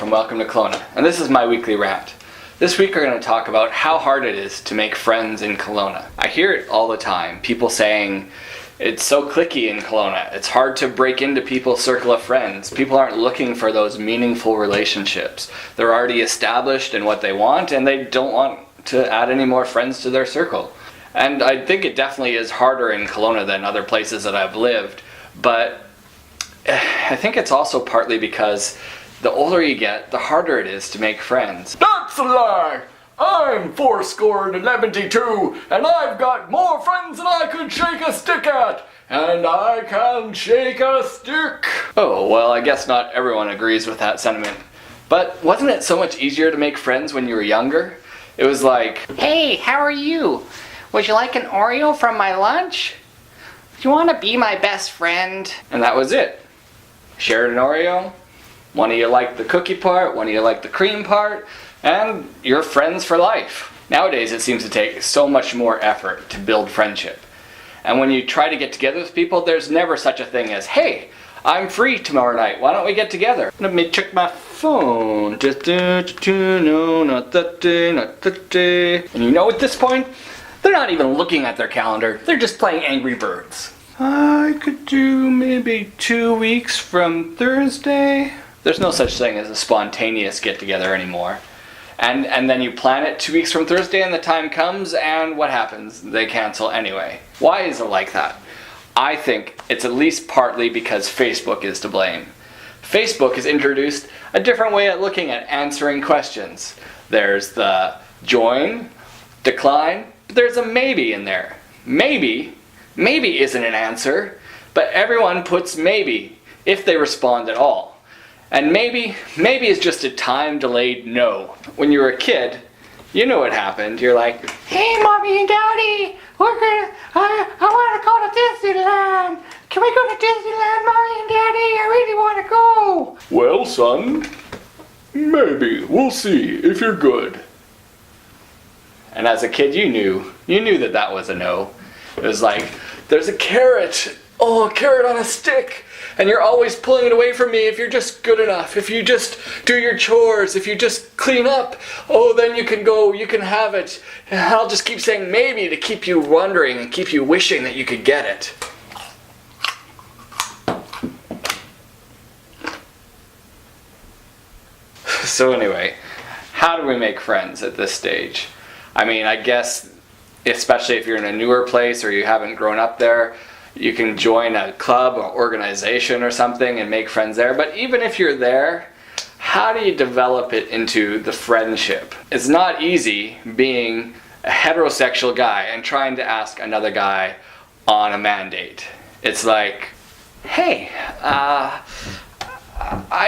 from Welcome to Kelowna, and this is my weekly rant. This week we're going to talk about how hard it is to make friends in Kelowna. I hear it all the time, people saying it's so cliquey in Kelowna, it's hard to break into people's circle of friends. People aren't looking for those meaningful relationships. They're already established in what they want and they don't want to add any more friends to their circle. And I think it definitely is harder in Kelowna than other places that I've lived, but I think it's also partly because the older you get, the harder it is to make friends. That's a lie! I'm 72, and I've got more friends than I could shake a stick at! And I can shake a stick! Oh, well, I guess not everyone agrees with that sentiment. But wasn't it so much easier to make friends when you were younger? It was like, "Hey, how are you? Would you like an Oreo from my lunch? Do you want to be my best friend?" and that was it. Shared an Oreo, one of you liked the cookie part, one of you liked the cream part, and you're friends for life. Nowadays it seems to take so much more effort to build friendship. And when you try to get together with people, there's never such a thing as, "Hey, I'm free tomorrow night, why don't we get together?" Let me check my phone. No, not that day, not that day. And you know at this point, they're not even looking at their calendar, they're just playing Angry Birds. I could do maybe 2 weeks from Thursday. There's no such thing as a spontaneous get-together anymore. And then you plan it 2 weeks from Thursday and the time comes and what happens? They cancel anyway. Why is it like that? I think it's at least partly because Facebook is to blame. Facebook has introduced a different way of looking at answering questions. There's the join, decline, but there's a maybe in there. Maybe isn't an answer, but everyone puts maybe if they respond at all. And maybe is just a time-delayed no. When you were a kid, you know what happened. You're like, "Hey, Mommy and Daddy, I want to go to Disneyland. Can we go to Disneyland, Mommy and Daddy? I really want to go." Well, son, maybe. We'll see if you're good. and as a kid you knew that was a no. It was like, there's a carrot. Oh, a carrot on a stick. And you're always pulling it away from me if you're just good enough. If you just do your chores, if you just clean up, oh, then you can go, you can have it. And I'll just keep saying maybe to keep you wondering and keep you wishing that you could get it. So anyway, how do we make friends at this stage? I mean, I guess, especially if you're in a newer place or you haven't grown up there, you can join a club or organization or something and make friends there. But even if you're there, how do you develop it into the friendship? It's not easy being a heterosexual guy and trying to ask another guy on a man date. It's like, hey, I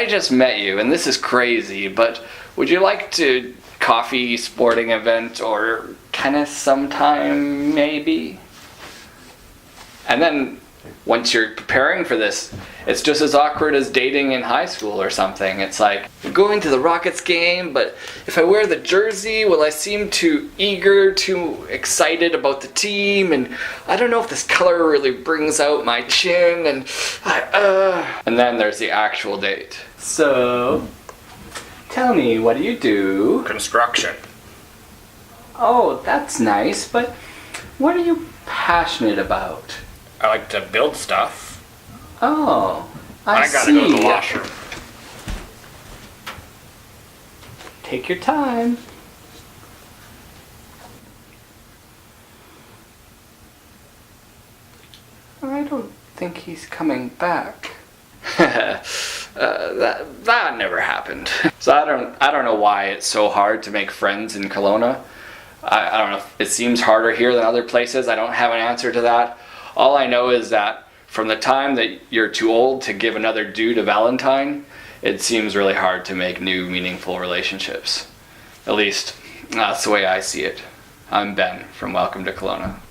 just met you and this is crazy, but would you like to coffee, sporting event, or tennis sometime maybe? And then once you're preparing for this, it's just as awkward as dating in high school or something. It's like, I'm going to the Rockets game, but if I wear the jersey, will I seem too eager, too excited about the team? And I don't know if this color really brings out my chin, and then there's the actual date. So, tell me, what do you do? Construction. Oh, that's nice, but what are you passionate about? I like to build stuff. Oh, I see. gotta go to the washroom. Take your time. I don't think he's coming back. That never happened. So I don't know why it's so hard to make friends in Kelowna. I don't know if it seems harder here than other places. I don't have an answer to that. All I know is that from the time that you're too old to give another dude a Valentine, it seems really hard to make new, meaningful relationships. At least, that's the way I see it. I'm Ben from Welcome to Kelowna.